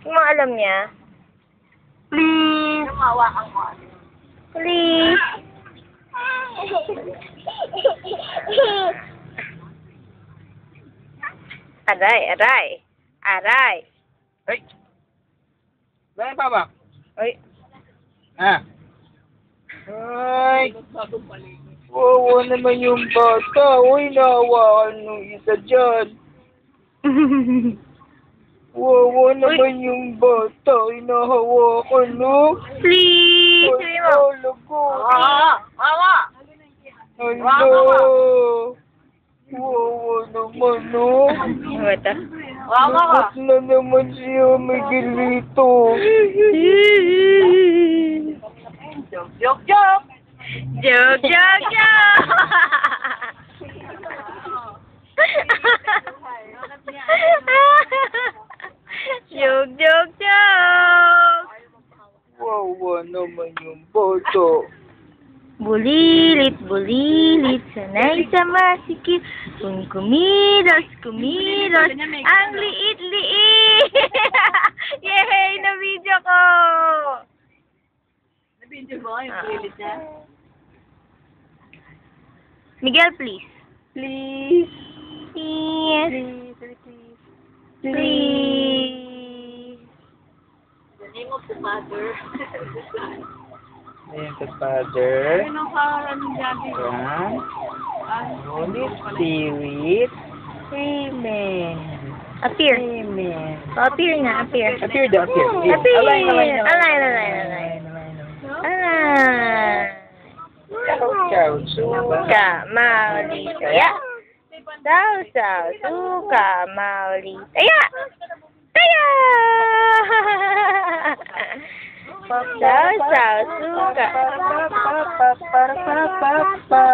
Kung alam niya. Please. Please. Aray, aray. Aray. Ay! Dahil pa ba? Ay. Ah. Ay! Wawa naman yung bata. Uy, nahawakan nung isa dyan. Wawa naman yung bata. Inahawakan, no? Please. Sabi mo. Mama! Hello! Wawa naman, no? Wata. Lubot na naman siya, Miguelito. Joke, joke, joke. Joke, joke, joke. Joke, joke, joke. Wawa naman yung boto. Bulilit, bulilit, sanay sa masikip. Kung kumilos, kumilos, ang liit-liit. Yay! Na-video ko! Na-video mo yung bulilit niya? Miguel, please. Please. Please. Please. Please. The name of the mother. Ayan ka, Father. Ano ka, anong gabi? Ayan. Holy Spirit. Amen. Appear. Amen. Appear nga, appear. Appear daw, appear. Appear. Align. Align. Ciao, Suka, mauli, saya. Sausaw, suka, mauli, saya. Saya! Sausaw, suka. Pa.